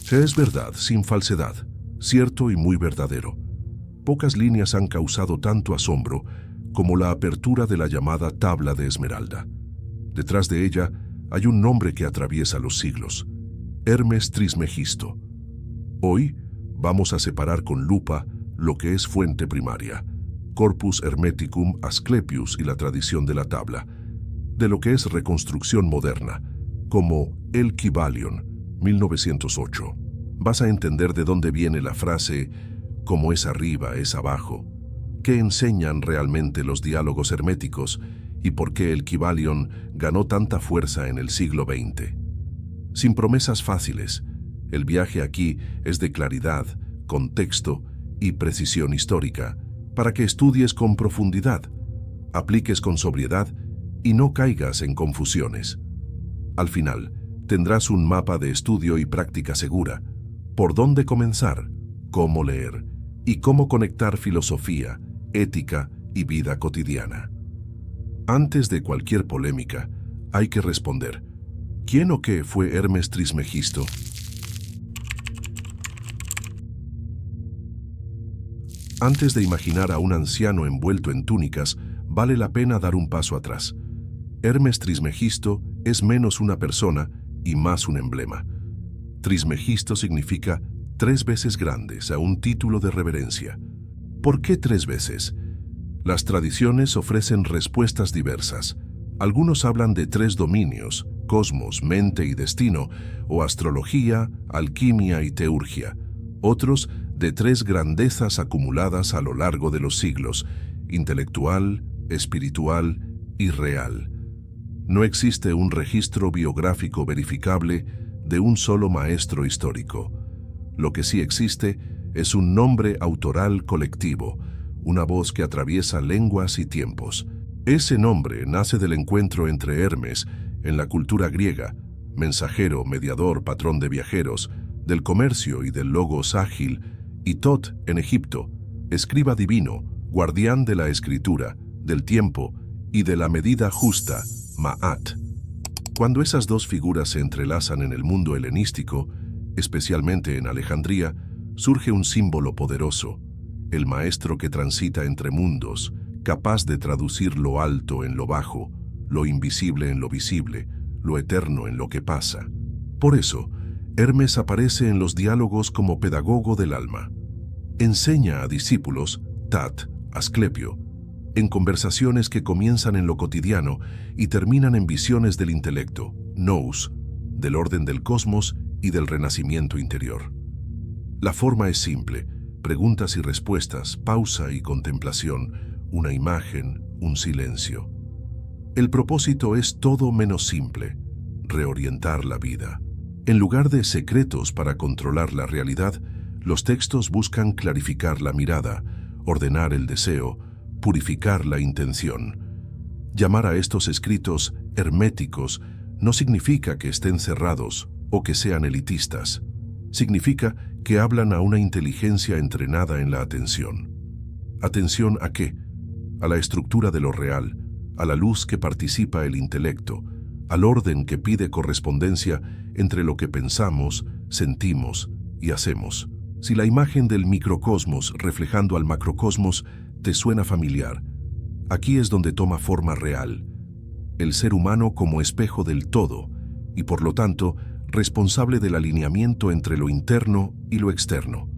Es verdad, sin falsedad, cierto y muy verdadero. Pocas líneas han causado tanto asombro como la apertura de la llamada Tabla de Esmeralda. Detrás de ella hay un nombre que atraviesa los siglos: Hermes Trismegisto. Hoy vamos a separar con lupa lo que es fuente primaria, Corpus Hermeticum Asclepius y la tradición de la tabla, de lo que es reconstrucción moderna, como el Kybalion, 1908. Vas a entender de dónde viene la frase «como es arriba, es abajo», qué enseñan realmente los diálogos herméticos y por qué el Kybalion ganó tanta fuerza en el siglo XX. Sin promesas fáciles, el viaje aquí es de claridad, contexto y precisión histórica, para que estudies con profundidad, apliques con sobriedad y no caigas en confusiones. Al final, tendrás un mapa de estudio y práctica segura, por dónde comenzar, cómo leer y cómo conectar filosofía, ética y vida cotidiana. Antes de cualquier polémica, hay que responder: ¿quién o qué fue Hermes Trismegisto? Antes de imaginar a un anciano envuelto en túnicas, vale la pena dar un paso atrás. Hermes Trismegisto es menos una persona y más un emblema. Trismegisto significa 3 veces grandes, a un título de reverencia. ¿Por qué 3 veces? Las tradiciones ofrecen respuestas diversas. Algunos hablan de 3 dominios: cosmos, mente y destino, o astrología, alquimia y teurgia. Otros de 3 grandezas acumuladas a lo largo de los siglos: intelectual, espiritual y real. No existe un registro biográfico verificable de un solo maestro histórico. Lo que sí existe es un nombre autoral colectivo, una voz que atraviesa lenguas y tiempos. Ese nombre nace del encuentro entre Hermes, en la cultura griega, mensajero, mediador, patrón de viajeros, del comercio y del logos ágil, y Tot, en Egipto, escriba divino, guardián de la escritura, del tiempo y de la medida justa, Ma'at. Cuando esas dos figuras se entrelazan en el mundo helenístico, especialmente en Alejandría, surge un símbolo poderoso: el maestro que transita entre mundos, capaz de traducir lo alto en lo bajo, lo invisible en lo visible, lo eterno en lo que pasa. Por eso, Hermes aparece en los diálogos como pedagogo del alma. Enseña a discípulos, Tat, Asclepio, en conversaciones que comienzan en lo cotidiano y terminan en visiones del intelecto, Nous, del orden del cosmos y del renacimiento interior. La forma es simple: preguntas y respuestas, pausa y contemplación, una imagen, un silencio. El propósito es todo menos simple: reorientar la vida. En lugar de secretos para controlar la realidad, los textos buscan clarificar la mirada, ordenar el deseo, purificar la intención. Llamar a estos escritos herméticos no significa que estén cerrados o que sean elitistas. Significa que hablan a una inteligencia entrenada en la atención. ¿Atención a qué? A la estructura de lo real, a la luz que participa el intelecto, al orden que pide correspondencia entre lo que pensamos, sentimos y hacemos. Si la imagen del microcosmos reflejando al macrocosmos te suena familiar, aquí es donde toma forma real: el ser humano como espejo del todo y, por lo tanto, responsable del alineamiento entre lo interno y lo externo.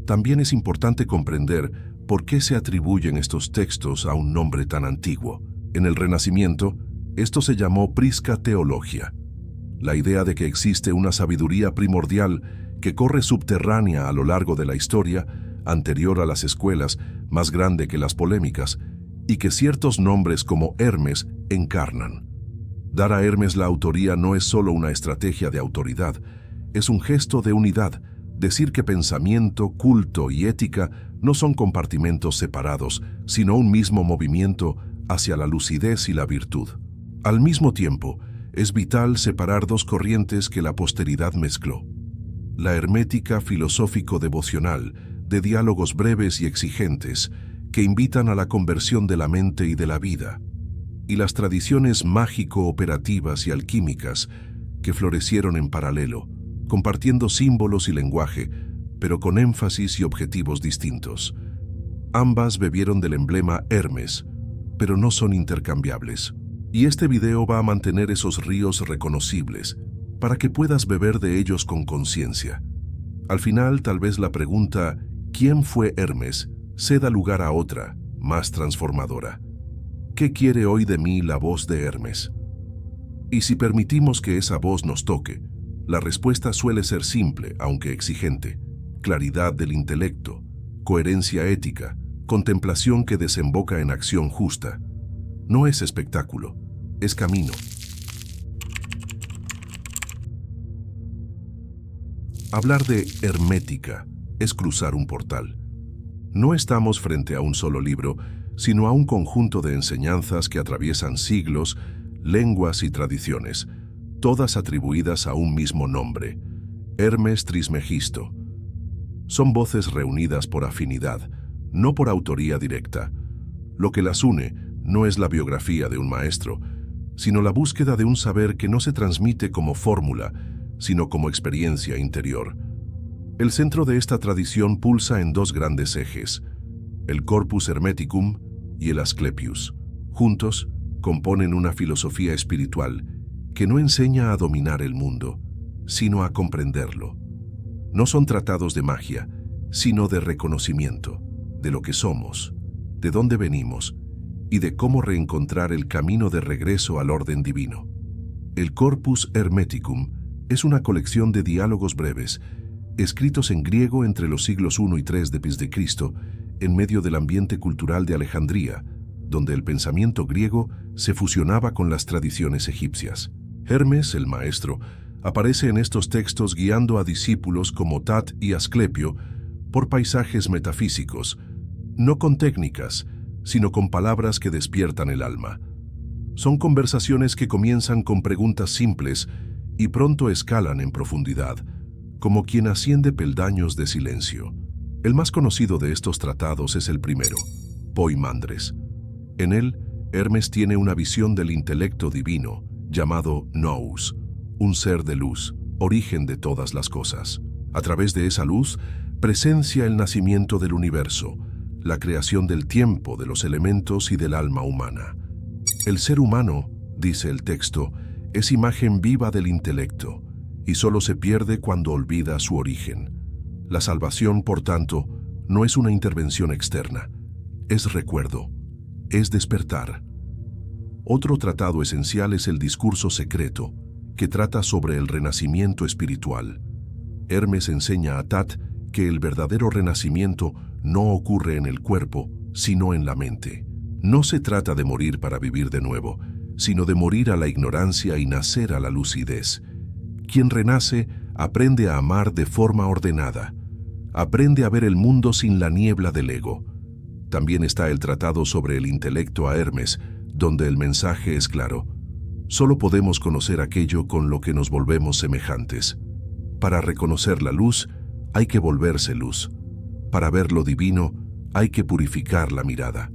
También es importante comprender por qué se atribuyen estos textos a un nombre tan antiguo. En el Renacimiento, esto se llamó Prisca Theologia, la idea de que existe una sabiduría primordial que corre subterránea a lo largo de la historia, anterior a las escuelas, más grande que las polémicas, y que ciertos nombres como Hermes encarnan. Dar a Hermes la autoría no es solo una estrategia de autoridad, es un gesto de unidad: decir que pensamiento, culto y ética no son compartimentos separados, sino un mismo movimiento hacia la lucidez y la virtud. Al mismo tiempo, es vital separar dos corrientes que la posteridad mezcló: la hermética filosófico-devocional, de diálogos breves y exigentes, que invitan a la conversión de la mente y de la vida, y las tradiciones mágico-operativas y alquímicas, que florecieron en paralelo, compartiendo símbolos y lenguaje, pero con énfasis y objetivos distintos. Ambas bebieron del emblema Hermes, pero no son intercambiables. Y este video va a mantener esos ríos reconocibles, para que puedas beber de ellos con conciencia. Al final, tal vez la pregunta ¿quién fue Hermes? Ceda lugar a otra, más transformadora. ¿Qué quiere hoy de mí la voz de Hermes? Y si permitimos que esa voz nos toque, la respuesta suele ser simple, aunque exigente: claridad del intelecto, coherencia ética, contemplación que desemboca en acción justa. No es espectáculo, es camino. Hablar de hermética es cruzar un portal. No estamos frente a un solo libro, sino a un conjunto de enseñanzas que atraviesan siglos, lenguas y tradiciones, todas atribuidas a un mismo nombre: Hermes Trismegisto. Son voces reunidas por afinidad, no por autoría directa. Lo que las une no es la biografía de un maestro, sino la búsqueda de un saber que no se transmite como fórmula, sino como experiencia interior. El centro de esta tradición pulsa en dos grandes ejes: el Corpus Hermeticum y el Asclepius. Juntos, componen una filosofía espiritual que no enseña a dominar el mundo, sino a comprenderlo. No son tratados de magia, sino de reconocimiento, de lo que somos, de dónde venimos y de cómo reencontrar el camino de regreso al orden divino. El Corpus Hermeticum es una colección de diálogos breves, escritos en griego entre los siglos I y III d.C., en medio del ambiente cultural de Alejandría, donde el pensamiento griego se fusionaba con las tradiciones egipcias. Hermes, el maestro, aparece en estos textos guiando a discípulos como Tat y Asclepio por paisajes metafísicos, no con técnicas, sino con palabras que despiertan el alma. Son conversaciones que comienzan con preguntas simples y pronto escalan en profundidad, como quien asciende peldaños de silencio. El más conocido de estos tratados es el primero, Poimandres. En él, Hermes tiene una visión del intelecto divino, llamado Nous, un ser de luz, origen de todas las cosas. A través de esa luz, presencia el nacimiento del universo, la creación del tiempo, de los elementos y del alma humana. El ser humano, dice el texto, es imagen viva del intelecto, y solo se pierde cuando olvida su origen. La salvación, por tanto, no es una intervención externa, es recuerdo, es despertar. Otro tratado esencial es el Discurso Secreto, que trata sobre el renacimiento espiritual. Hermes enseña a Tat que el verdadero renacimiento no ocurre en el cuerpo, sino en la mente. No se trata de morir para vivir de nuevo, sino de morir a la ignorancia y nacer a la lucidez. Quien renace aprende a amar de forma ordenada, aprende a ver el mundo sin la niebla del ego. También está el tratado sobre el intelecto a Hermes, donde el mensaje es claro: solo podemos conocer aquello con lo que nos volvemos semejantes. Para reconocer la luz, hay que volverse luz. Para ver lo divino, hay que purificar la mirada.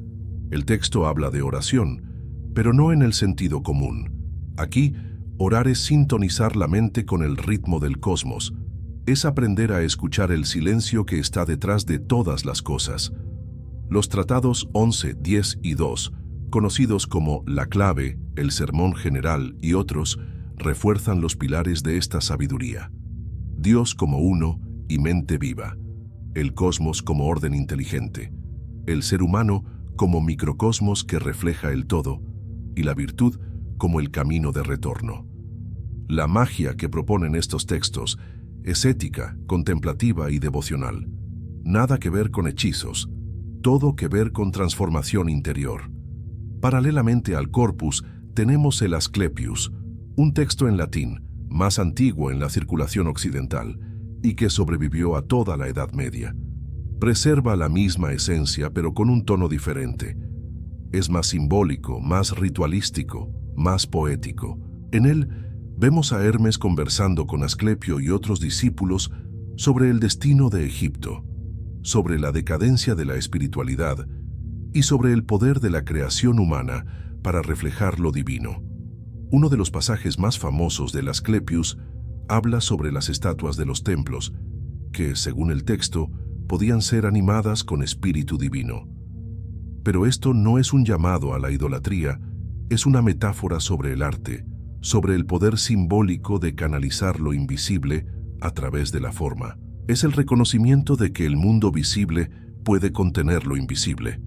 El texto habla de oración, pero no en el sentido común. Aquí, orar es sintonizar la mente con el ritmo del cosmos. Es aprender a escuchar el silencio que está detrás de todas las cosas. Los tratados 11, 10 y 2, conocidos como La Clave, el Sermón General y otros, refuerzan los pilares de esta sabiduría. Dios como uno y mente viva, el cosmos como orden inteligente, el ser humano como microcosmos que refleja el todo, y la virtud como el camino de retorno. La magia que proponen estos textos es ética, contemplativa y devocional. Nada que ver con hechizos, todo que ver con transformación interior. Paralelamente al Corpus tenemos el Asclepius, un texto en latín, más antiguo en la circulación occidental, y que sobrevivió a toda la Edad Media. Preserva la misma esencia, pero con un tono diferente. Es más simbólico, más ritualístico, más poético. En él vemos a Hermes conversando con Asclepio y otros discípulos sobre el destino de Egipto, sobre la decadencia de la espiritualidad y sobre el poder de la creación humana para reflejar lo divino. Uno de los pasajes más famosos del Asclepius habla sobre las estatuas de los templos, que, según el texto, podían ser animadas con espíritu divino. Pero esto no es un llamado a la idolatría, es una metáfora sobre el arte, sobre el poder simbólico de canalizar lo invisible a través de la forma. Es el reconocimiento de que el mundo visible puede contener lo invisible,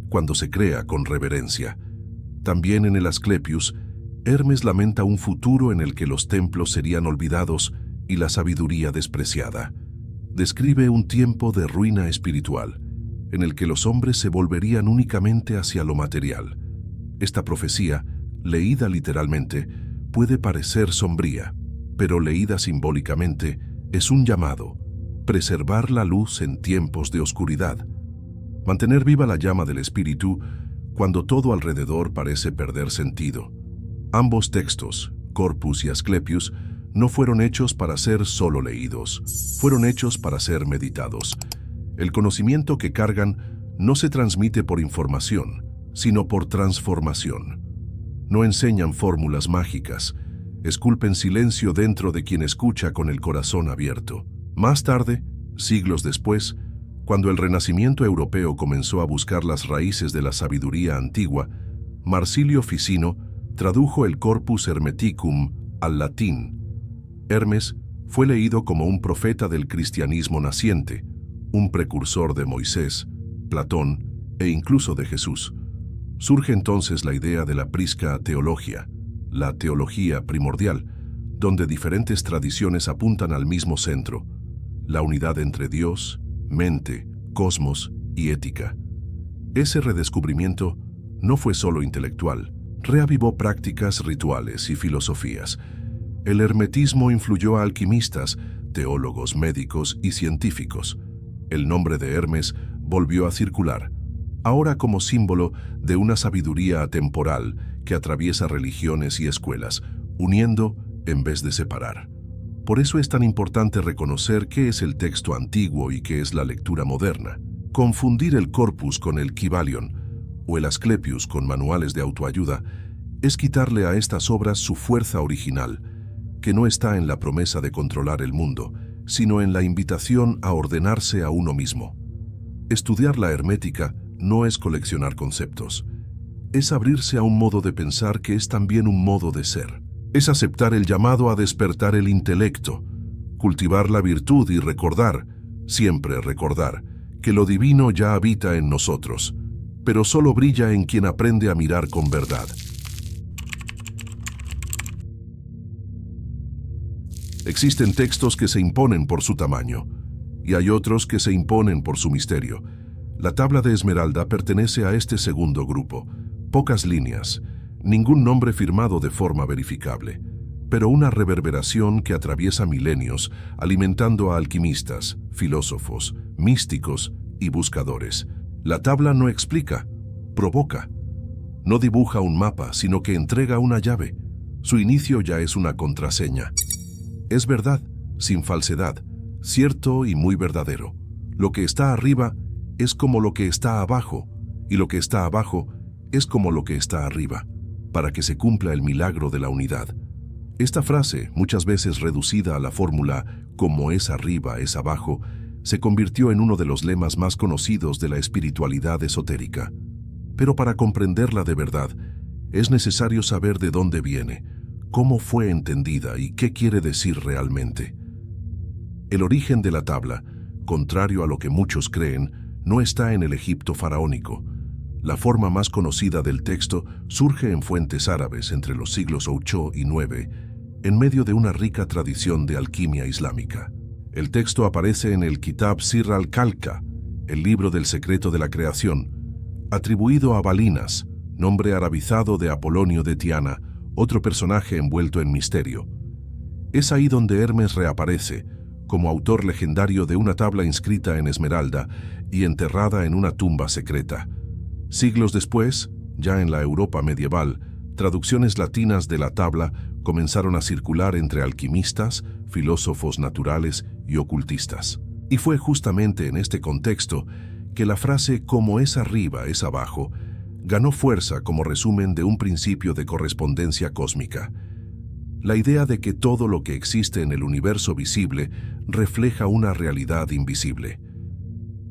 cuando se crea con reverencia. También en el Asclepius, Hermes lamenta un futuro en el que los templos serían olvidados y la sabiduría despreciada. Describe un tiempo de ruina espiritual, en el que los hombres se volverían únicamente hacia lo material. Esta profecía, leída literalmente, puede parecer sombría, pero leída simbólicamente es un llamado: preservar la luz en tiempos de oscuridad, mantener viva la llama del espíritu cuando todo alrededor parece perder sentido. Ambos textos, Corpus y Asclepius, no fueron hechos para ser solo leídos, fueron hechos para ser meditados. El conocimiento que cargan no se transmite por información, sino por transformación. No enseñan fórmulas mágicas, esculpen silencio dentro de quien escucha con el corazón abierto. Más tarde, siglos después, cuando el Renacimiento europeo comenzó a buscar las raíces de la sabiduría antigua, Marsilio Ficino tradujo el Corpus Hermeticum al latín. Hermes fue leído como un profeta del cristianismo naciente, un precursor de Moisés, Platón e incluso de Jesús. Surge entonces la idea de la prisca teología, la teología primordial, donde diferentes tradiciones apuntan al mismo centro: la unidad entre Dios, mente, cosmos y ética. Ese redescubrimiento no fue solo intelectual, reavivó prácticas rituales y filosofías. El hermetismo influyó a alquimistas, teólogos, médicos y científicos. El nombre de Hermes volvió a circular, ahora como símbolo de una sabiduría atemporal que atraviesa religiones y escuelas, uniendo en vez de separar. Por eso es tan importante reconocer qué es el texto antiguo y qué es la lectura moderna. Confundir el Corpus con el Kybalion o el Asclepius con manuales de autoayuda es quitarle a estas obras su fuerza original, que no está en la promesa de controlar el mundo, sino en la invitación a ordenarse a uno mismo. Estudiar la hermética no es coleccionar conceptos, es abrirse a un modo de pensar que es también un modo de ser. Es aceptar el llamado a despertar el intelecto, cultivar la virtud y recordar, siempre recordar, que lo divino ya habita en nosotros, pero solo brilla en quien aprende a mirar con verdad. Existen textos que se imponen por su tamaño, y hay otros que se imponen por su misterio. La tabla de Esmeralda pertenece a este segundo grupo. Pocas líneas, ningún nombre firmado de forma verificable, pero una reverberación que atraviesa milenios, alimentando a alquimistas, filósofos, místicos y buscadores. La tabla no explica, provoca. No dibuja un mapa, sino que entrega una llave. Su inicio ya es una contraseña. Es verdad, sin falsedad, cierto y muy verdadero. Lo que está arriba es como lo que está abajo, y lo que está abajo es como lo que está arriba, para que se cumpla el milagro de la unidad. Esta frase, muchas veces reducida a la fórmula como es arriba, es abajo, se convirtió en uno de los lemas más conocidos de la espiritualidad esotérica. Pero para comprenderla de verdad, es necesario saber de dónde viene, cómo fue entendida y qué quiere decir realmente. El origen de la tabla, contrario a lo que muchos creen, no está en el Egipto faraónico. La forma más conocida del texto surge en fuentes árabes entre los siglos 8 y 9, en medio de una rica tradición de alquimia islámica. El texto aparece en el Kitab Sirr al-Khalqa, el libro del secreto de la creación, atribuido a Balinas, nombre arabizado de Apolonio de Tiana, otro personaje envuelto en misterio. Es ahí donde Hermes reaparece, como autor legendario de una tabla inscrita en esmeralda y enterrada en una tumba secreta. Siglos después, ya en la Europa medieval, traducciones latinas de la tabla comenzaron a circular entre alquimistas, filósofos naturales y ocultistas. Y fue justamente en este contexto que la frase «como es arriba, es abajo» ganó fuerza como resumen de un principio de correspondencia cósmica. La idea de que todo lo que existe en el universo visible refleja una realidad invisible.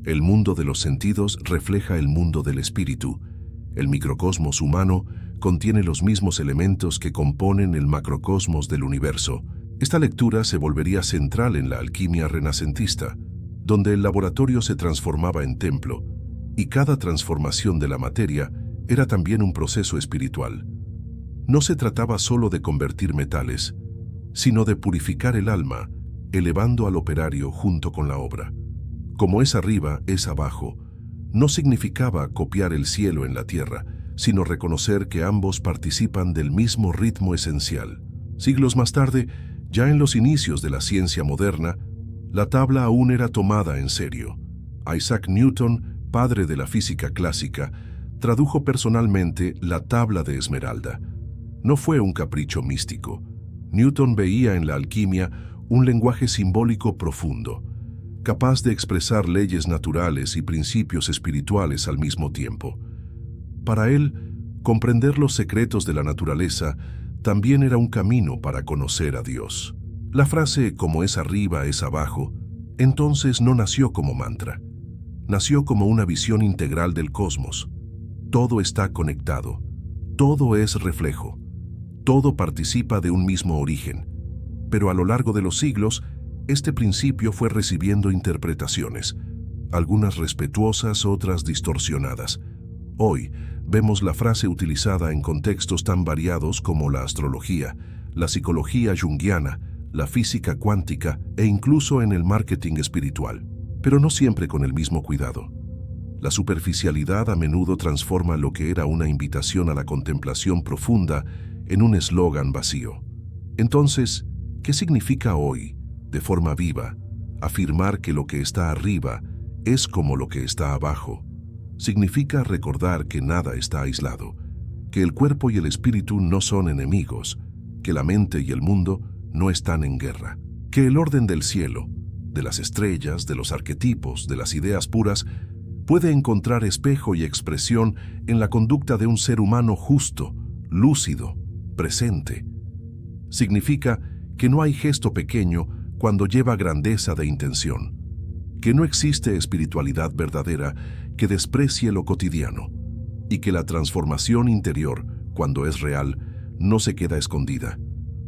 El mundo de los sentidos refleja el mundo del espíritu. El microcosmos humano contiene los mismos elementos que componen el macrocosmos del universo. Esta lectura se volvería central en la alquimia renacentista, donde el laboratorio se transformaba en templo, y cada transformación de la materia era también un proceso espiritual. No se trataba solo de convertir metales, sino de purificar el alma, elevando al operario junto con la obra. Como es arriba, es abajo, no significaba copiar el cielo en la tierra, sino reconocer que ambos participan del mismo ritmo esencial. Siglos más tarde, ya en los inicios de la ciencia moderna, la tabla aún era tomada en serio. Isaac Newton, padre de la física clásica, tradujo personalmente la tabla de Esmeralda. No fue un capricho místico. Newton veía en la alquimia un lenguaje simbólico profundo, capaz de expresar leyes naturales y principios espirituales al mismo tiempo. Para él, comprender los secretos de la naturaleza también era un camino para conocer a Dios. La frase "como es arriba, es abajo", entonces no nació como mantra. Nació como una visión integral del cosmos. Todo está conectado, todo es reflejo, todo participa de un mismo origen. Pero a lo largo de los siglos, este principio fue recibiendo interpretaciones, algunas respetuosas, otras distorsionadas. Hoy vemos la frase utilizada en contextos tan variados como la astrología, la psicología junguiana, la física cuántica e incluso en el marketing espiritual, pero no siempre con el mismo cuidado. La superficialidad a menudo transforma lo que era una invitación a la contemplación profunda en un eslogan vacío. Entonces, ¿qué significa hoy, de forma viva, afirmar que lo que está arriba es como lo que está abajo? Significa recordar que nada está aislado, que el cuerpo y el espíritu no son enemigos, que la mente y el mundo no están en guerra, que el orden del cielo, de las estrellas, de los arquetipos, de las ideas puras, puede encontrar espejo y expresión en la conducta de un ser humano justo, lúcido, presente. Significa que no hay gesto pequeño cuando lleva grandeza de intención, que no existe espiritualidad verdadera que desprecie lo cotidiano, y que la transformación interior, cuando es real, no se queda escondida,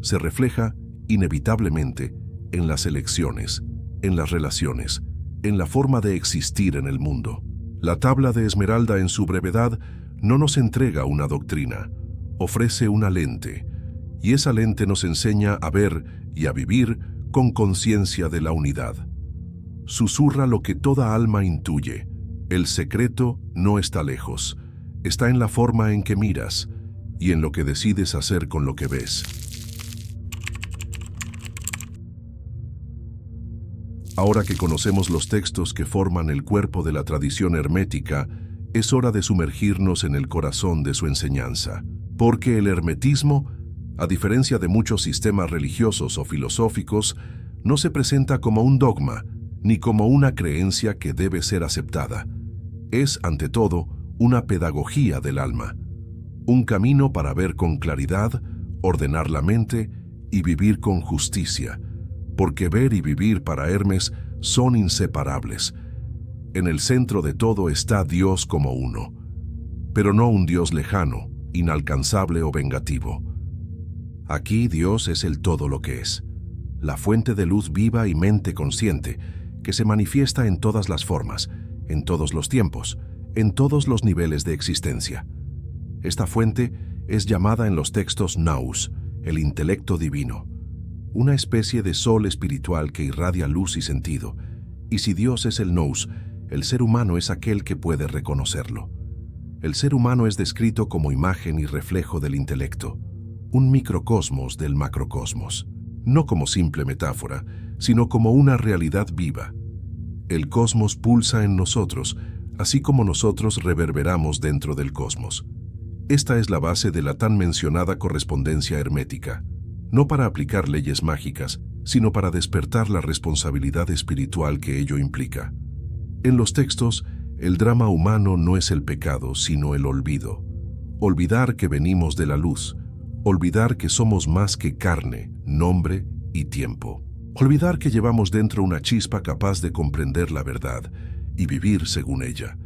se refleja inevitablemente en las elecciones, en las relaciones, en la forma de existir en el mundo. La tabla de Esmeralda en su brevedad no nos entrega una doctrina, ofrece una lente, y esa lente nos enseña a ver y a vivir con conciencia de la unidad. Susurra lo que toda alma intuye: el secreto no está lejos, está en la forma en que miras y en lo que decides hacer con lo que ves. Ahora que conocemos los textos que forman el cuerpo de la tradición hermética, es hora de sumergirnos en el corazón de su enseñanza. Porque el hermetismo, a diferencia de muchos sistemas religiosos o filosóficos, no se presenta como un dogma, ni como una creencia que debe ser aceptada. Es, ante todo, una pedagogía del alma, un camino para ver con claridad, ordenar la mente y vivir con justicia, porque ver y vivir para Hermes son inseparables. En el centro de todo está Dios como uno, pero no un Dios lejano, inalcanzable o vengativo. Aquí Dios es el todo lo que es, la fuente de luz viva y mente consciente, que se manifiesta en todas las formas, en todos los tiempos, en todos los niveles de existencia. Esta fuente es llamada en los textos Nous, el intelecto divino, una especie de sol espiritual que irradia luz y sentido, y si Dios es el Nous, el ser humano es aquel que puede reconocerlo. El ser humano es descrito como imagen y reflejo del intelecto, un microcosmos del macrocosmos, no como simple metáfora, sino como una realidad viva. El cosmos pulsa en nosotros, así como nosotros reverberamos dentro del cosmos. Esta es la base de la tan mencionada correspondencia hermética, no para aplicar leyes mágicas, sino para despertar la responsabilidad espiritual que ello implica. En los textos, el drama humano no es el pecado, sino el olvido. Olvidar que venimos de la luz, olvidar que somos más que carne, nombre y tiempo. Olvidar que llevamos dentro una chispa capaz de comprender la verdad y vivir según ella.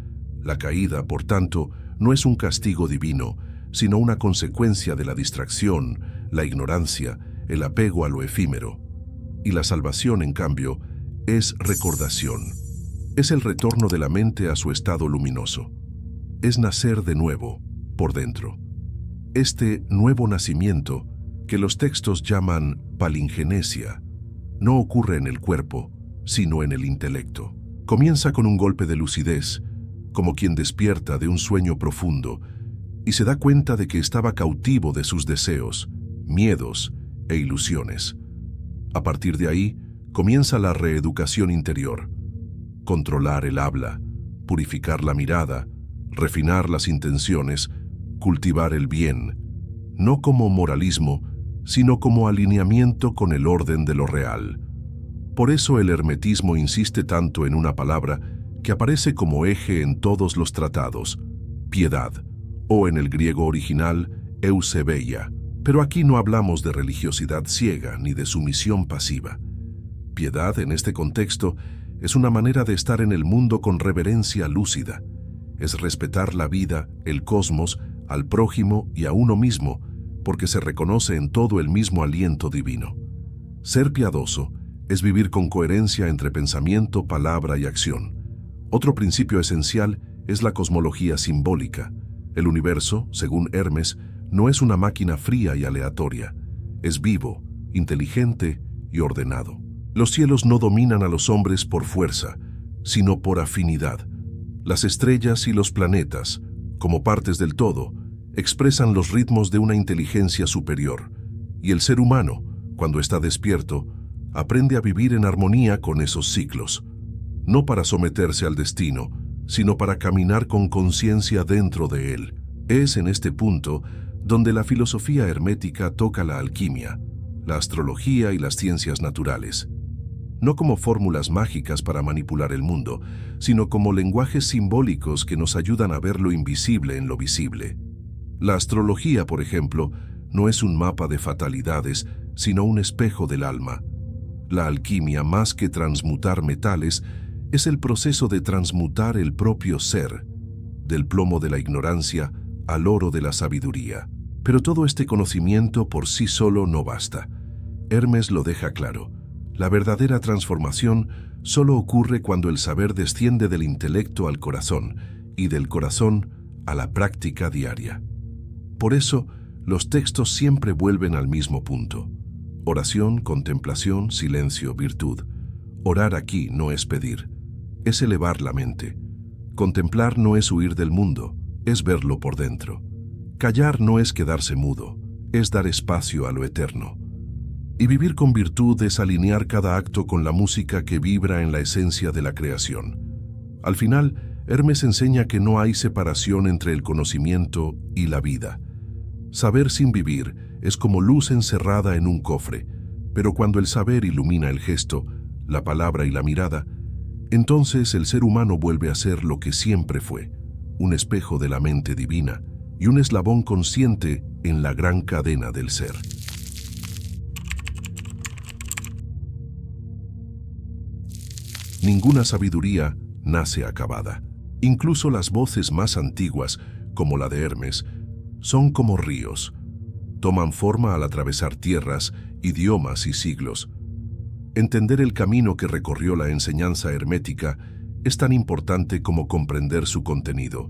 La caída, por tanto, no es un castigo divino, sino una consecuencia de la distracción, la ignorancia, el apego a lo efímero. Y la salvación, en cambio, es recordación. Es el retorno de la mente a su estado luminoso. Es nacer de nuevo, por dentro. Este nuevo nacimiento, que los textos llaman palingenesia, no ocurre en el cuerpo, sino en el intelecto. Comienza con un golpe de lucidez, como quien despierta de un sueño profundo y se da cuenta de que estaba cautivo de sus deseos, miedos e ilusiones. A partir de ahí, comienza la reeducación interior. Controlar el habla, purificar la mirada, refinar las intenciones, cultivar el bien, no como moralismo, sino como alineamiento con el orden de lo real. Por eso el hermetismo insiste tanto en una palabra que aparece como eje en todos los tratados, piedad, o en el griego original, eusebeia. Pero aquí no hablamos de religiosidad ciega ni de sumisión pasiva. Piedad, en este contexto, es una manera de estar en el mundo con reverencia lúcida. Es respetar la vida, el cosmos, al prójimo y a uno mismo, porque se reconoce en todo el mismo aliento divino. Ser piadoso es vivir con coherencia entre pensamiento, palabra y acción. Otro principio esencial es la cosmología simbólica. El universo, según Hermes, no es una máquina fría y aleatoria. Es vivo, inteligente y ordenado. Los cielos no dominan a los hombres por fuerza, sino por afinidad. Las estrellas y los planetas, como partes del todo, expresan los ritmos de una inteligencia superior, y el ser humano, cuando está despierto, aprende a vivir en armonía con esos ciclos, no para someterse al destino, sino para caminar con conciencia dentro de él. Es en este punto donde la filosofía hermética toca la alquimia, la astrología y las ciencias naturales, no como fórmulas mágicas para manipular el mundo, sino como lenguajes simbólicos que nos ayudan a ver lo invisible en lo visible. La astrología, por ejemplo, no es un mapa de fatalidades, sino un espejo del alma. La alquimia, más que transmutar metales, es el proceso de transmutar el propio ser, del plomo de la ignorancia al oro de la sabiduría. Pero todo este conocimiento por sí solo no basta. Hermes lo deja claro. La verdadera transformación solo ocurre cuando el saber desciende del intelecto al corazón y del corazón a la práctica diaria. Por eso, los textos siempre vuelven al mismo punto. Oración, contemplación, silencio, virtud. Orar aquí no es pedir, es elevar la mente. Contemplar no es huir del mundo, es verlo por dentro. Callar no es quedarse mudo, es dar espacio a lo eterno. Y vivir con virtud es alinear cada acto con la música que vibra en la esencia de la creación. Al final, Hermes enseña que no hay separación entre el conocimiento y la vida. Saber sin vivir es como luz encerrada en un cofre, pero cuando el saber ilumina el gesto, la palabra y la mirada, entonces el ser humano vuelve a ser lo que siempre fue, un espejo de la mente divina y un eslabón consciente en la gran cadena del ser. Ninguna sabiduría nace acabada. Incluso las voces más antiguas, como la de Hermes, son como ríos. Toman forma al atravesar tierras, idiomas y siglos. Entender el camino que recorrió la enseñanza hermética es tan importante como comprender su contenido,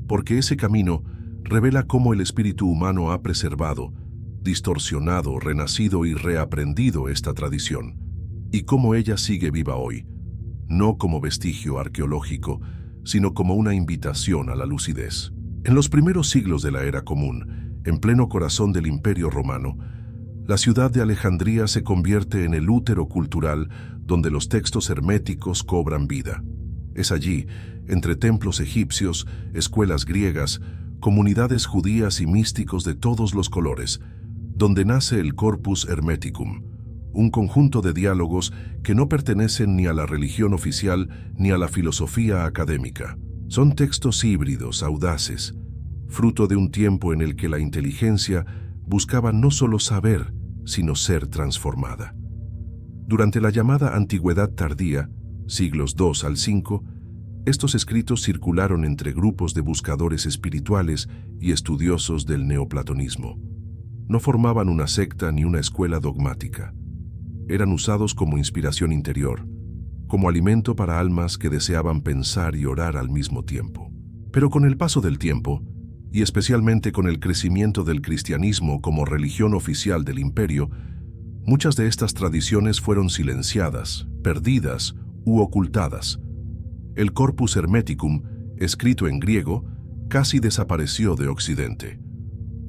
porque ese camino revela cómo el espíritu humano ha preservado, distorsionado, renacido y reaprendido esta tradición, y cómo ella sigue viva hoy, no como vestigio arqueológico, sino como una invitación a la lucidez. En los primeros siglos de la Era Común, en pleno corazón del Imperio Romano, la ciudad de Alejandría se convierte en el útero cultural donde los textos herméticos cobran vida. Es allí, entre templos egipcios, escuelas griegas, comunidades judías y místicos de todos los colores, donde nace el Corpus Hermeticum, un conjunto de diálogos que no pertenecen ni a la religión oficial ni a la filosofía académica. Son textos híbridos, audaces, fruto de un tiempo en el que la inteligencia buscaba no solo saber, sino ser transformada. Durante la llamada Antigüedad Tardía, siglos II al V, estos escritos circularon entre grupos de buscadores espirituales y estudiosos del neoplatonismo. No formaban una secta ni una escuela dogmática. Eran usados como inspiración interior, como alimento para almas que deseaban pensar y orar al mismo tiempo. Pero con el paso del tiempo, y especialmente con el crecimiento del cristianismo como religión oficial del imperio, muchas de estas tradiciones fueron silenciadas, perdidas u ocultadas. El Corpus Hermeticum, escrito en griego, casi desapareció de Occidente.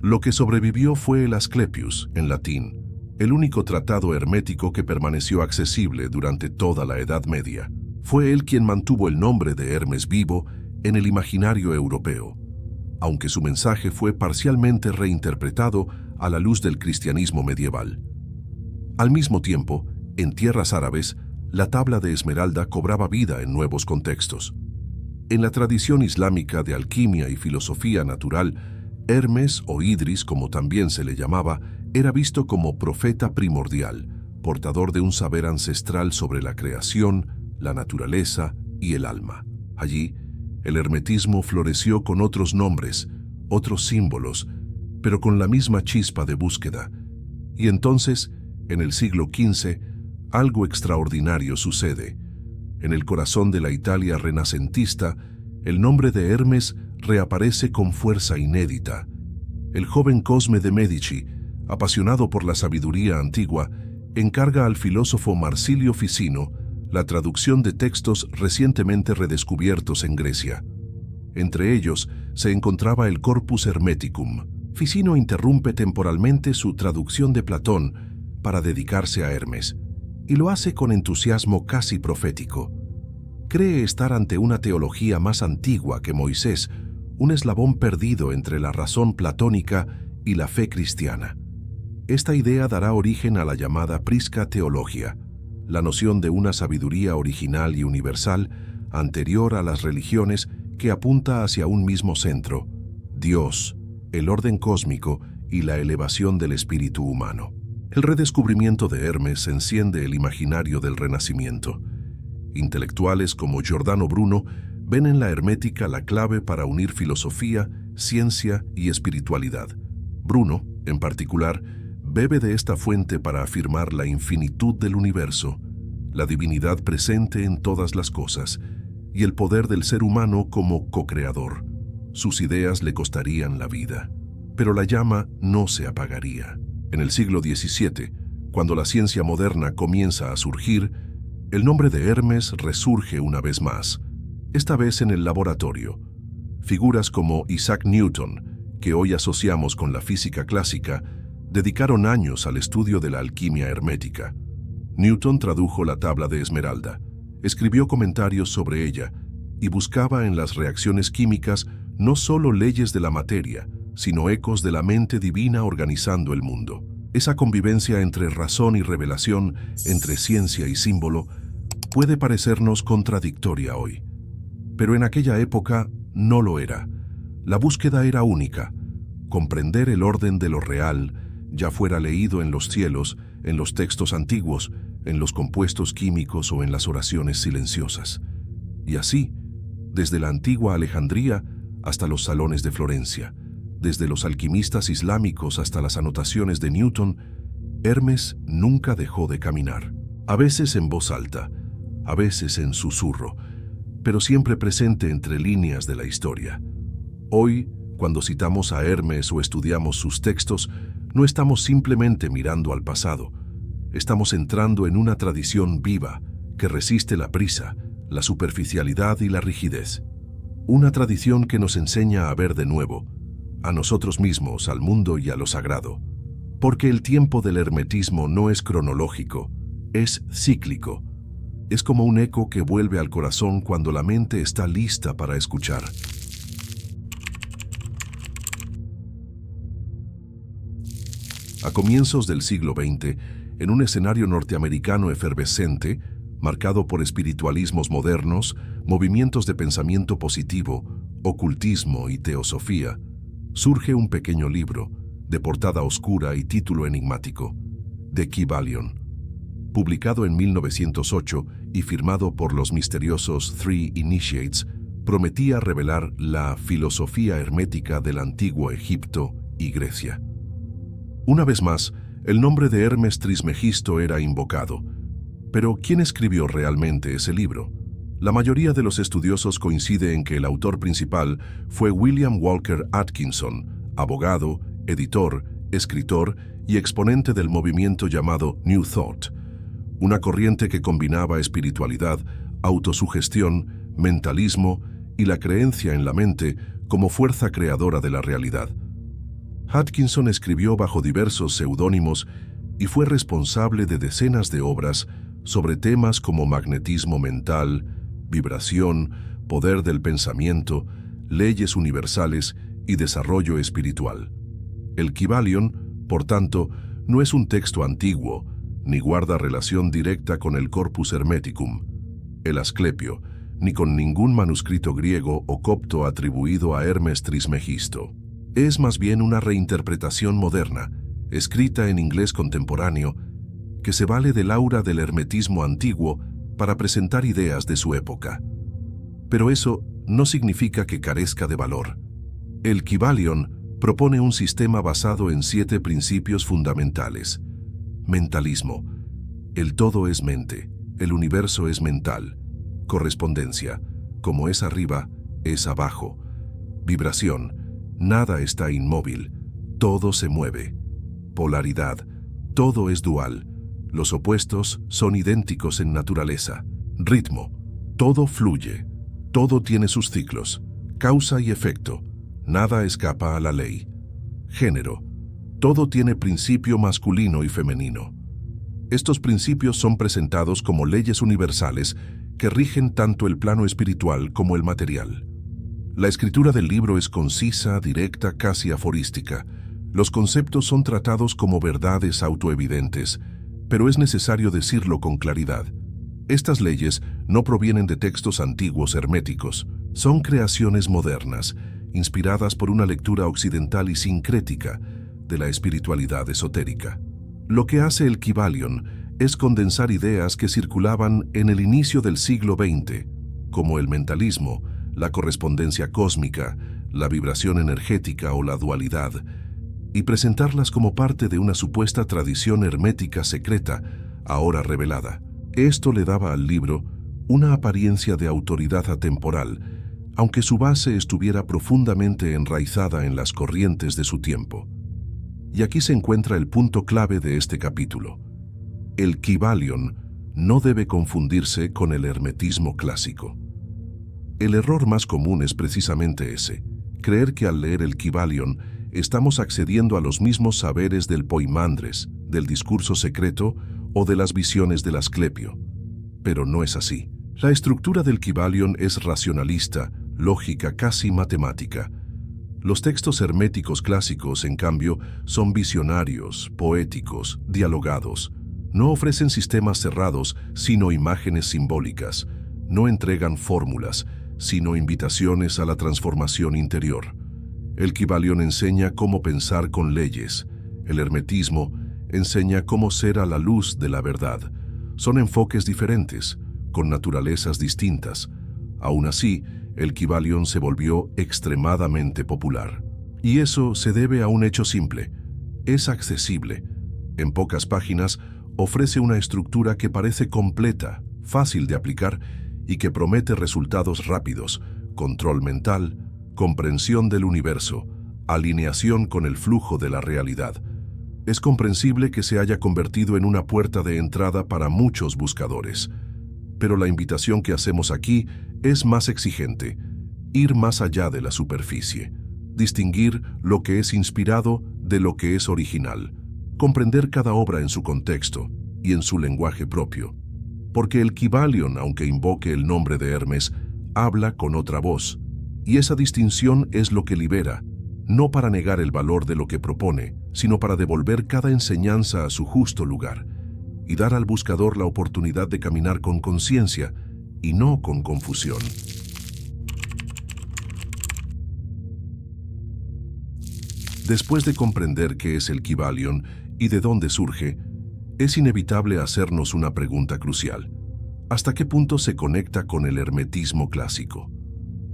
Lo que sobrevivió fue el Asclepius, en latín, el único tratado hermético que permaneció accesible durante toda la Edad Media. Fue él quien mantuvo el nombre de Hermes vivo en el imaginario europeo, aunque su mensaje fue parcialmente reinterpretado a la luz del cristianismo medieval. Al mismo tiempo, en tierras árabes, la tabla de esmeralda cobraba vida en nuevos contextos. En la tradición islámica de alquimia y filosofía natural, Hermes, o Idris como también se le llamaba, era visto como profeta primordial, portador de un saber ancestral sobre la creación, la naturaleza y el alma. Allí, el hermetismo floreció con otros nombres, otros símbolos, pero con la misma chispa de búsqueda. Y entonces, en el siglo XV, algo extraordinario sucede. En el corazón de la Italia renacentista, el nombre de Hermes reaparece con fuerza inédita. El joven Cosme de Medici, apasionado por la sabiduría antigua, encarga al filósofo Marsilio Ficino la traducción de textos recientemente redescubiertos en Grecia. Entre ellos se encontraba el Corpus Hermeticum. Ficino interrumpe temporalmente su traducción de Platón para dedicarse a Hermes, y lo hace con entusiasmo casi profético. Cree estar ante una teología más antigua que Moisés, un eslabón perdido entre la razón platónica y la fe cristiana. Esta idea dará origen a la llamada Prisca Theologia, la noción de una sabiduría original y universal, anterior a las religiones, que apunta hacia un mismo centro: Dios, el orden cósmico y la elevación del espíritu humano. El redescubrimiento de Hermes enciende el imaginario del Renacimiento. Intelectuales como Giordano Bruno ven en la hermética la clave para unir filosofía, ciencia y espiritualidad. Bruno, en particular, bebe de esta fuente para afirmar la infinitud del universo, la divinidad presente en todas las cosas y el poder del ser humano como co-creador. Sus ideas le costarían la vida, pero la llama no se apagaría. En el siglo XVII, cuando la ciencia moderna comienza a surgir, el nombre de Hermes resurge una vez más, esta vez en el laboratorio. Figuras como Isaac Newton, que hoy asociamos con la física clásica, dedicaron años al estudio de la alquimia hermética. Newton tradujo la tabla de esmeralda, escribió comentarios sobre ella y buscaba en las reacciones químicas no solo leyes de la materia, sino ecos de la mente divina organizando el mundo. Esa convivencia entre razón y revelación, entre ciencia y símbolo, puede parecernos contradictoria hoy. Pero en aquella época no lo era. La búsqueda era única: comprender el orden de lo real, ya fuera leído en los cielos, en los textos antiguos, en los compuestos químicos o en las oraciones silenciosas. Y así, desde la antigua Alejandría hasta los salones de Florencia, desde los alquimistas islámicos hasta las anotaciones de Newton, Hermes nunca dejó de caminar. A veces en voz alta, a veces en susurro, pero siempre presente entre líneas de la historia. Hoy, cuando citamos a Hermes o estudiamos sus textos, no estamos simplemente mirando al pasado. Estamos entrando en una tradición viva que resiste la prisa, la superficialidad y la rigidez. Una tradición que nos enseña a ver de nuevo, a nosotros mismos, al mundo y a lo sagrado. Porque el tiempo del hermetismo no es cronológico, es cíclico. Es como un eco que vuelve al corazón cuando la mente está lista para escuchar. A comienzos del siglo XX, en un escenario norteamericano efervescente, marcado por espiritualismos modernos, movimientos de pensamiento positivo, ocultismo y teosofía, surge un pequeño libro, de portada oscura y título enigmático, The Kybalion. Publicado en 1908 y firmado por los misteriosos Three Initiates, prometía revelar la filosofía hermética del antiguo Egipto y Grecia. Una vez más, el nombre de Hermes Trismegisto era invocado. Pero, ¿quién escribió realmente ese libro? La mayoría de los estudiosos coincide en que el autor principal fue William Walker Atkinson, abogado, editor, escritor y exponente del movimiento llamado New Thought, una corriente que combinaba espiritualidad, autosugestión, mentalismo y la creencia en la mente como fuerza creadora de la realidad. Atkinson escribió bajo diversos seudónimos y fue responsable de decenas de obras sobre temas como magnetismo mental, vibración, poder del pensamiento, leyes universales y desarrollo espiritual. El Kybalion, por tanto, no es un texto antiguo, ni guarda relación directa con el Corpus Hermeticum, el Asclepio, ni con ningún manuscrito griego o copto atribuido a Hermes Trismegisto. Es más bien una reinterpretación moderna, escrita en inglés contemporáneo, que se vale del aura del hermetismo antiguo para presentar ideas de su época. Pero eso no significa que carezca de valor. El Kybalion propone un sistema basado en 7 principios fundamentales. Mentalismo. El todo es mente, el universo es mental. Correspondencia. Como es arriba, es abajo. Vibración. Nada está inmóvil, todo se mueve. Polaridad. Todo es dual. Los opuestos son idénticos en naturaleza. Ritmo. Todo fluye. Todo tiene sus ciclos. Causa y efecto. Nada escapa a la ley. Género. Todo tiene principio masculino y femenino. Estos principios son presentados como leyes universales que rigen tanto el plano espiritual como el material. La escritura del libro es concisa, directa, casi aforística. Los conceptos son tratados como verdades autoevidentes, pero es necesario decirlo con claridad. Estas leyes no provienen de textos antiguos herméticos, son creaciones modernas, inspiradas por una lectura occidental y sincrética de la espiritualidad esotérica. Lo que hace el Kybalion es condensar ideas que circulaban en el inicio del siglo XX, como el mentalismo, la correspondencia cósmica, la vibración energética o la dualidad, y presentarlas como parte de una supuesta tradición hermética secreta, ahora revelada. Esto le daba al libro una apariencia de autoridad atemporal, aunque su base estuviera profundamente enraizada en las corrientes de su tiempo. Y aquí se encuentra el punto clave de este capítulo. El Kybalion no debe confundirse con el hermetismo clásico. El error más común es precisamente ese, creer que al leer el Kybalion estamos accediendo a los mismos saberes del Poimandres, del discurso secreto o de las visiones del Asclepio. Pero no es así. La estructura del Kybalion es racionalista, lógica, casi matemática. Los textos herméticos clásicos, en cambio, son visionarios, poéticos, dialogados. No ofrecen sistemas cerrados, sino imágenes simbólicas. No entregan fórmulas, sino invitaciones a la transformación interior. El Kybalion enseña cómo pensar con leyes. El hermetismo enseña cómo ser a la luz de la verdad. Son enfoques diferentes, con naturalezas distintas. Aún así, el Kybalion se volvió extremadamente popular. Y eso se debe a un hecho simple. Es accesible. En pocas páginas, ofrece una estructura que parece completa, fácil de aplicar y que promete resultados rápidos, control mental, comprensión del universo, alineación con el flujo de la realidad. Es comprensible que se haya convertido en una puerta de entrada para muchos buscadores. Pero la invitación que hacemos aquí es más exigente, ir más allá de la superficie, distinguir lo que es inspirado de lo que es original, comprender cada obra en su contexto y en su lenguaje propio. Porque el Kybalion, aunque invoque el nombre de Hermes, habla con otra voz, y esa distinción es lo que libera, no para negar el valor de lo que propone, sino para devolver cada enseñanza a su justo lugar, y dar al buscador la oportunidad de caminar con conciencia y no con confusión. Después de comprender qué es el Kybalion y de dónde surge, es inevitable hacernos una pregunta crucial. ¿Hasta qué punto se conecta con el hermetismo clásico?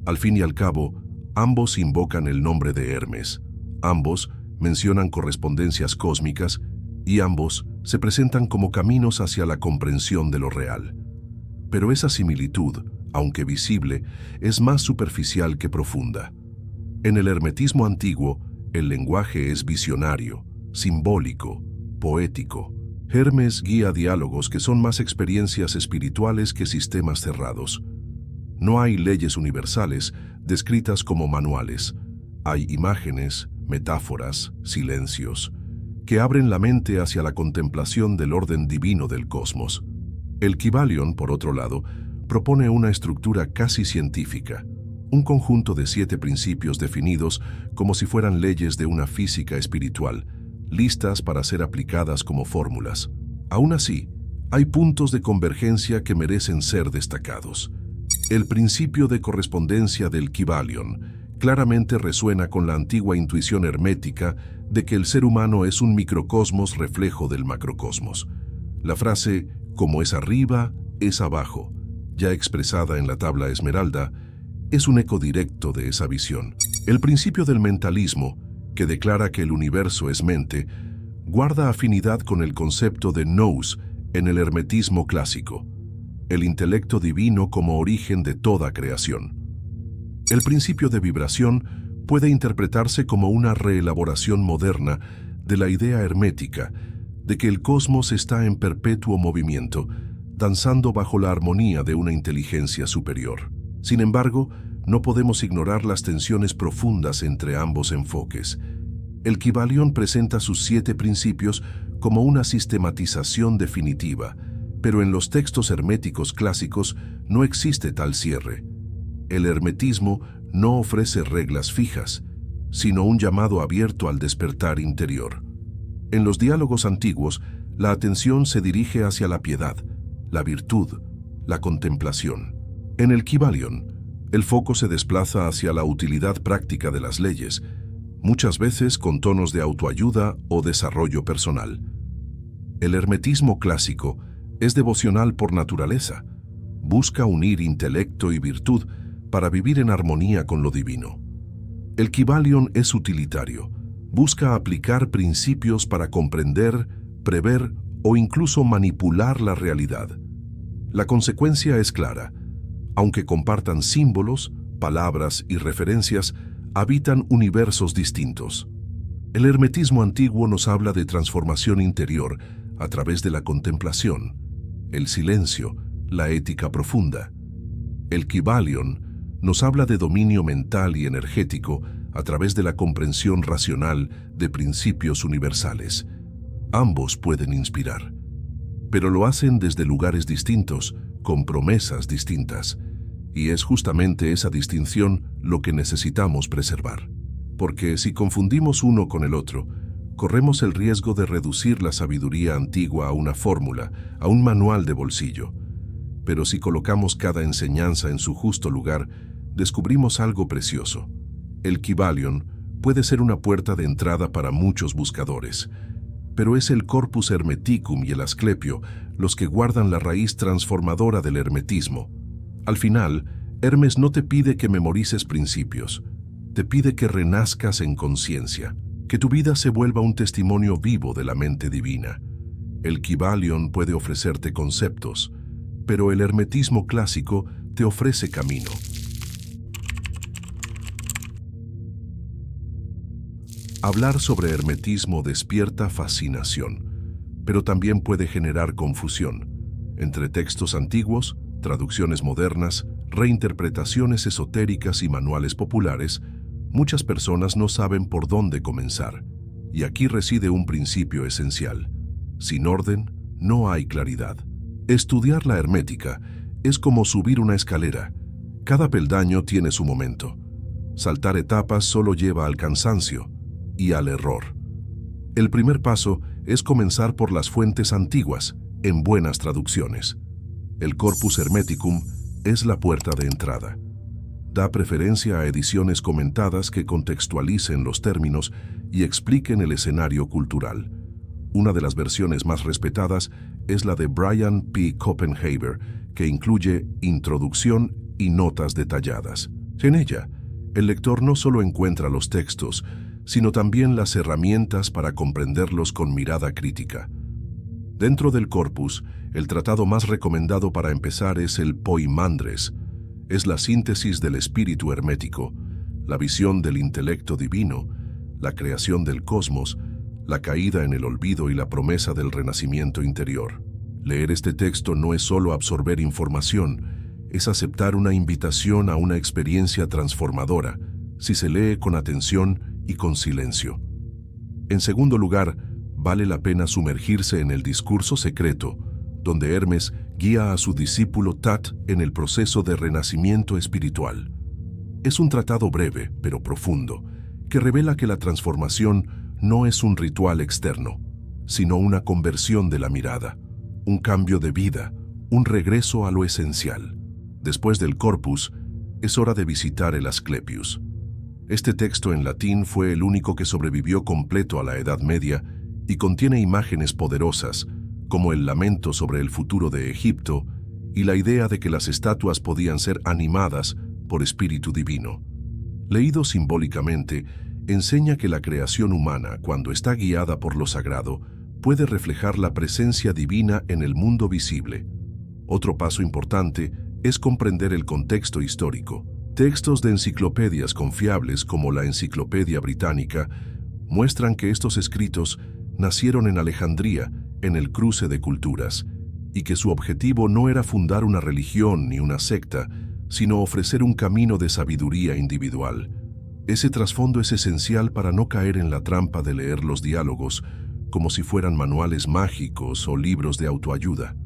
Al fin y al cabo, ambos invocan el nombre de Hermes, ambos mencionan correspondencias cósmicas y ambos se presentan como caminos hacia la comprensión de lo real. Pero esa similitud, aunque visible, es más superficial que profunda. En el hermetismo antiguo, el lenguaje es visionario, simbólico, poético. Hermes guía diálogos que son más experiencias espirituales que sistemas cerrados. No hay leyes universales descritas como manuales. Hay imágenes, metáforas, silencios, que abren la mente hacia la contemplación del orden divino del cosmos. El Kybalion, por otro lado, propone una estructura casi científica, un conjunto de 7 principios definidos como si fueran leyes de una física espiritual, listas para ser aplicadas como fórmulas. Aún así, hay puntos de convergencia que merecen ser destacados. El principio de correspondencia del Kybalion claramente resuena con la antigua intuición hermética de que el ser humano es un microcosmos reflejo del macrocosmos. La frase «como es arriba, es abajo», ya expresada en la tabla Esmeralda, es un eco directo de esa visión. El principio del mentalismo, que declara que el universo es mente, guarda afinidad con el concepto de nous en el hermetismo clásico, el intelecto divino como origen de toda creación. El principio de vibración puede interpretarse como una reelaboración moderna de la idea hermética de que el cosmos está en perpetuo movimiento, danzando bajo la armonía de una inteligencia superior. Sin embargo, no podemos ignorar las tensiones profundas entre ambos enfoques. El Kybalion presenta sus 7 principios como una sistematización definitiva, pero en los textos herméticos clásicos no existe tal cierre. El hermetismo no ofrece reglas fijas, sino un llamado abierto al despertar interior. En los diálogos antiguos, la atención se dirige hacia la piedad, la virtud, la contemplación. En el Kybalion, el foco se desplaza hacia la utilidad práctica de las leyes, muchas veces con tonos de autoayuda o desarrollo personal. El hermetismo clásico es devocional por naturaleza, busca unir intelecto y virtud para vivir en armonía con lo divino. El Kybalion es utilitario, busca aplicar principios para comprender, prever o incluso manipular la realidad. La consecuencia es clara. Aunque compartan símbolos, palabras y referencias, habitan universos distintos. El hermetismo antiguo nos habla de transformación interior a través de la contemplación, el silencio, la ética profunda. El Kybalion nos habla de dominio mental y energético a través de la comprensión racional de principios universales. Ambos pueden inspirar, pero lo hacen desde lugares distintos, con promesas distintas. Y es justamente esa distinción lo que necesitamos preservar. Porque si confundimos uno con el otro, corremos el riesgo de reducir la sabiduría antigua a una fórmula, a un manual de bolsillo. Pero si colocamos cada enseñanza en su justo lugar, descubrimos algo precioso. El Kybalion puede ser una puerta de entrada para muchos buscadores, pero es el Corpus Hermeticum y el Asclepio los que guardan la raíz transformadora del hermetismo. Al final, Hermes no te pide que memorices principios, te pide que renazcas en conciencia, que tu vida se vuelva un testimonio vivo de la mente divina. El Kybalion puede ofrecerte conceptos, pero el hermetismo clásico te ofrece camino. Hablar sobre hermetismo despierta fascinación, pero también puede generar confusión entre textos antiguos, traducciones modernas, reinterpretaciones esotéricas y manuales populares. Muchas personas no saben por dónde comenzar, y aquí reside un principio esencial. Sin orden, no hay claridad. Estudiar la hermética es como subir una escalera. Cada peldaño tiene su momento. Saltar etapas solo lleva al cansancio y al error. El primer paso es comenzar por las fuentes antiguas, en buenas traducciones. El Corpus Hermeticum es la puerta de entrada. Da preferencia a ediciones comentadas que contextualicen los términos y expliquen el escenario cultural. Una de las versiones más respetadas es la de Brian P. Copenhaver, que incluye introducción y notas detalladas. En ella, el lector no solo encuentra los textos, sino también las herramientas para comprenderlos con mirada crítica. Dentro del corpus, el tratado más recomendado para empezar es el Poimandres. Es la síntesis del espíritu hermético, la visión del intelecto divino, la creación del cosmos, la caída en el olvido y la promesa del renacimiento interior. Leer este texto no es solo absorber información, es aceptar una invitación a una experiencia transformadora, si se lee con atención y con silencio. En segundo lugar, vale la pena sumergirse en el discurso secreto, donde Hermes guía a su discípulo Tat en el proceso de renacimiento espiritual. Es un tratado breve, pero profundo, que revela que la transformación no es un ritual externo, sino una conversión de la mirada, un cambio de vida, un regreso a lo esencial. Después del corpus, es hora de visitar el Asclepius. Este texto en latín fue el único que sobrevivió completo a la Edad Media y contiene imágenes poderosas, como el lamento sobre el futuro de Egipto y la idea de que las estatuas podían ser animadas por espíritu divino. Leído simbólicamente, enseña que la creación humana, cuando está guiada por lo sagrado, puede reflejar la presencia divina en el mundo visible. Otro paso importante es comprender el contexto histórico. Textos de enciclopedias confiables como la Enciclopedia Británica muestran que estos escritos nacieron en Alejandría, en el cruce de culturas, y que su objetivo no era fundar una religión ni una secta, sino ofrecer un camino de sabiduría individual. Ese trasfondo es esencial para no caer en la trampa de leer los diálogos como si fueran manuales mágicos o libros de autoayuda.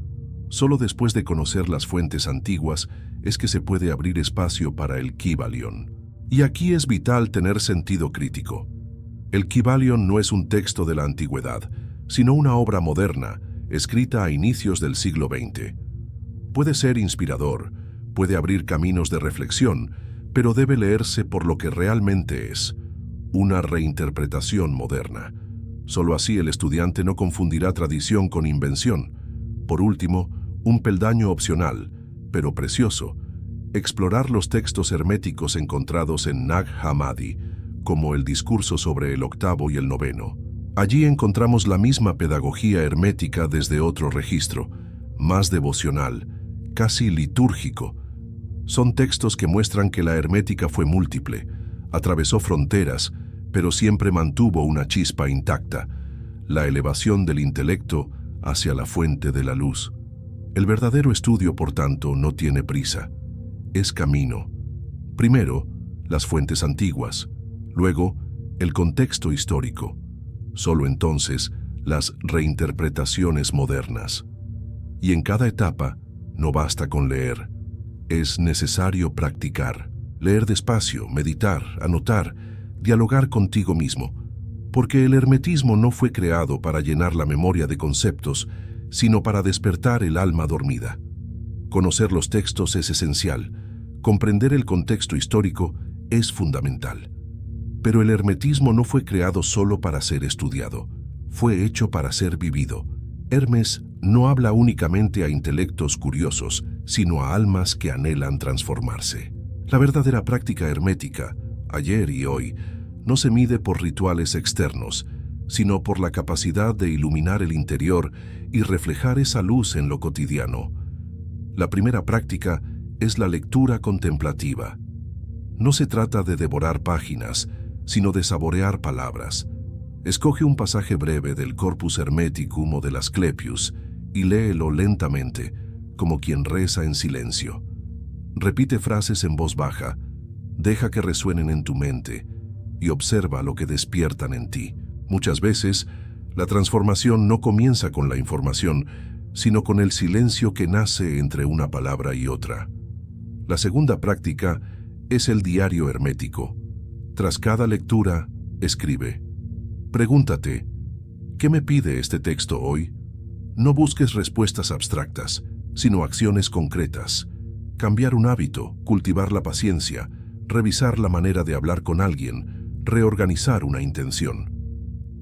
Solo después de conocer las fuentes antiguas es que se puede abrir espacio para el Kybalion. Y aquí es vital tener sentido crítico. El Kybalion no es un texto de la antigüedad, sino una obra moderna, escrita a inicios del siglo XX. Puede ser inspirador, puede abrir caminos de reflexión, pero debe leerse por lo que realmente es, una reinterpretación moderna. Solo así el estudiante no confundirá tradición con invención. Por último, un peldaño opcional, pero precioso, explorar los textos herméticos encontrados en Nag Hammadi, como el discurso sobre el octavo y el noveno. Allí encontramos la misma pedagogía hermética desde otro registro, más devocional, casi litúrgico. Son textos que muestran que la hermética fue múltiple, atravesó fronteras, pero siempre mantuvo una chispa intacta, la elevación del intelecto hacia la fuente de la luz. El verdadero estudio, por tanto, no tiene prisa. Es camino. Primero, las fuentes antiguas. Luego, el contexto histórico. Solo entonces, las reinterpretaciones modernas. Y en cada etapa, no basta con leer. Es necesario practicar. Leer despacio, meditar, anotar, dialogar contigo mismo. Porque el hermetismo no fue creado para llenar la memoria de conceptos, sino para despertar el alma dormida. Conocer los textos es esencial. Comprender el contexto histórico es fundamental. Pero el hermetismo no fue creado solo para ser estudiado. Fue hecho para ser vivido. Hermes no habla únicamente a intelectos curiosos, sino a almas que anhelan transformarse. La verdadera práctica hermética, ayer y hoy, no se mide por rituales externos, sino por la capacidad de iluminar el interior y reflejar esa luz en lo cotidiano. La primera práctica es la lectura contemplativa. No se trata de devorar páginas, sino de saborear palabras. Escoge un pasaje breve del Corpus Hermeticum o del Asclepius y léelo lentamente, como quien reza en silencio. Repite frases en voz baja, deja que resuenen en tu mente y observa lo que despiertan en ti. Muchas veces, la transformación no comienza con la información, sino con el silencio que nace entre una palabra y otra. La segunda práctica es el diario hermético. Tras cada lectura, escribe. Pregúntate, ¿qué me pide este texto hoy? No busques respuestas abstractas, sino acciones concretas. Cambiar un hábito, cultivar la paciencia, revisar la manera de hablar con alguien, reorganizar una intención.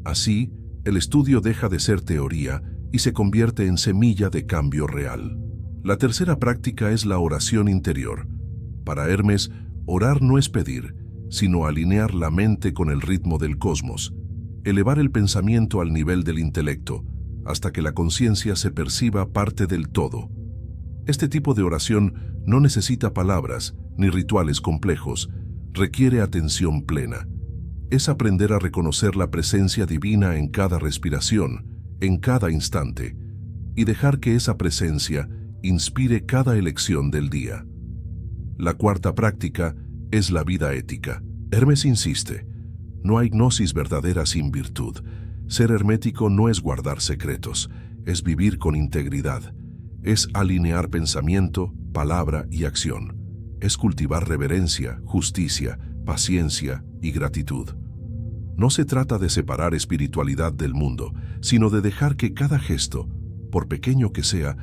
Así, el estudio deja de ser teoría y se convierte en semilla de cambio real. La tercera práctica es la oración interior. Para Hermes, orar no es pedir, sino alinear la mente con el ritmo del cosmos, elevar el pensamiento al nivel del intelecto, hasta que la conciencia se perciba parte del todo. Este tipo de oración no necesita palabras ni rituales complejos, requiere atención plena. Es aprender a reconocer la presencia divina en cada respiración, en cada instante, y dejar que esa presencia inspire cada elección del día. La cuarta práctica es la vida ética. Hermes insiste, no hay gnosis verdadera sin virtud. Ser hermético no es guardar secretos, es vivir con integridad, es alinear pensamiento, palabra y acción, es cultivar reverencia, justicia, paciencia y gratitud. No se trata de separar espiritualidad del mundo, sino de dejar que cada gesto, por pequeño que sea,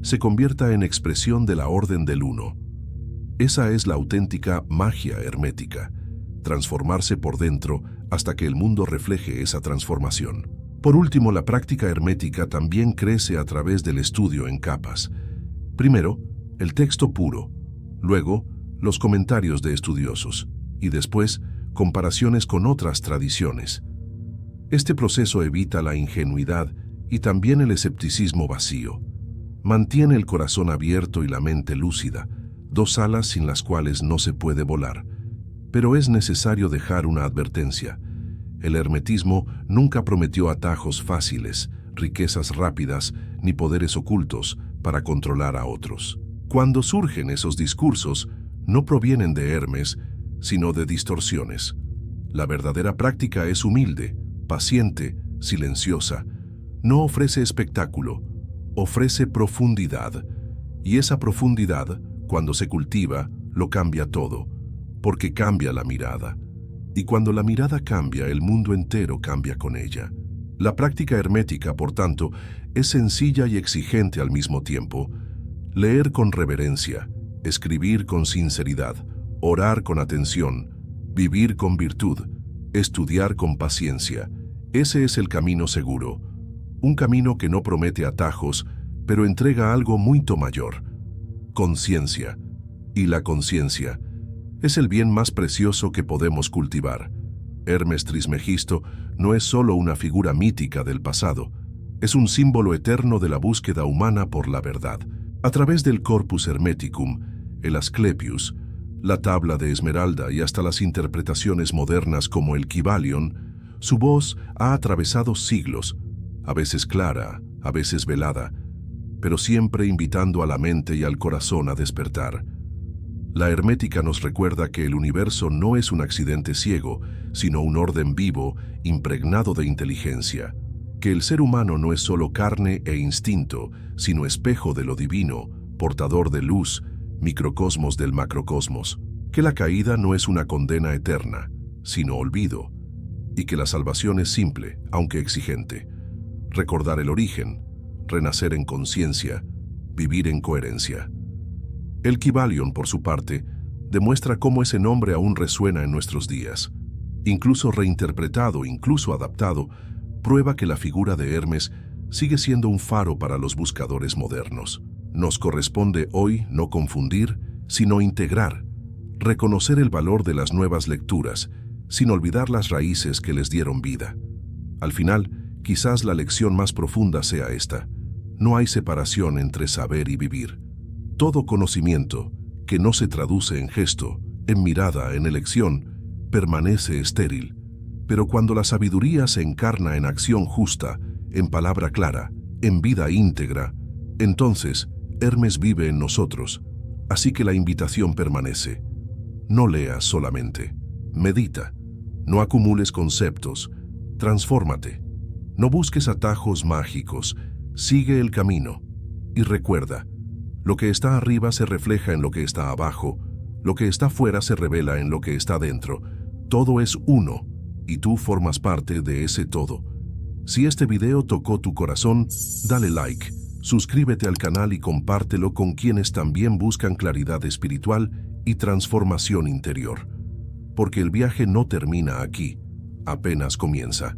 se convierta en expresión de la orden del uno. Esa es la auténtica magia hermética, transformarse por dentro hasta que el mundo refleje esa transformación. Por último, la práctica hermética también crece a través del estudio en capas. Primero, el texto puro, luego, los comentarios de estudiosos, y después, comparaciones con otras tradiciones. Este proceso evita la ingenuidad y también el escepticismo vacío. Mantiene el corazón abierto y la mente lúcida, dos alas sin las cuales no se puede volar. Pero es necesario dejar una advertencia. El hermetismo nunca prometió atajos fáciles, riquezas rápidas, ni poderes ocultos para controlar a otros. Cuando surgen esos discursos, no provienen de Hermes, sino de distorsiones. La verdadera práctica es humilde, paciente, silenciosa. No ofrece espectáculo, ofrece profundidad. Y esa profundidad, cuando se cultiva, lo cambia todo, porque cambia la mirada. Y cuando la mirada cambia, el mundo entero cambia con ella. La práctica hermética, por tanto, es sencilla y exigente al mismo tiempo. Leer con reverencia, escribir con sinceridad, orar con atención, vivir con virtud, estudiar con paciencia. Ese es el camino seguro. Un camino que no promete atajos, pero entrega algo mucho mayor: conciencia. Y la conciencia es el bien más precioso que podemos cultivar. Hermes Trismegisto no es solo una figura mítica del pasado, es un símbolo eterno de la búsqueda humana por la verdad. A través del Corpus Hermeticum, el Asclepius, la tabla de Esmeralda y hasta las interpretaciones modernas como el Kybalion, su voz ha atravesado siglos, a veces clara, a veces velada, pero siempre invitando a la mente y al corazón a despertar. La hermética nos recuerda que el universo no es un accidente ciego, sino un orden vivo, impregnado de inteligencia, que el ser humano no es solo carne e instinto, sino espejo de lo divino, portador de luz, microcosmos del macrocosmos, que la caída no es una condena eterna, sino olvido, y que la salvación es simple, aunque exigente. Recordar el origen, renacer en conciencia, vivir en coherencia. El Kybalion, por su parte, demuestra cómo ese nombre aún resuena en nuestros días. Incluso reinterpretado, incluso adaptado, prueba que la figura de Hermes sigue siendo un faro para los buscadores modernos. Nos corresponde hoy no confundir, sino integrar, reconocer el valor de las nuevas lecturas, sin olvidar las raíces que les dieron vida. Al final, quizás la lección más profunda sea esta: no hay separación entre saber y vivir. Todo conocimiento, que no se traduce en gesto, en mirada, en elección, permanece estéril. Pero cuando la sabiduría se encarna en acción justa, en palabra clara, en vida íntegra, entonces Hermes vive en nosotros. Así que la invitación permanece. No leas solamente, medita, no acumules conceptos, transfórmate. No busques atajos mágicos, sigue el camino. Y recuerda, lo que está arriba se refleja en lo que está abajo, lo que está fuera se revela en lo que está dentro. Todo es uno, y tú formas parte de ese todo. Si este video tocó tu corazón, dale like, suscríbete al canal y compártelo con quienes también buscan claridad espiritual y transformación interior. porque el viaje no termina aquí, apenas comienza.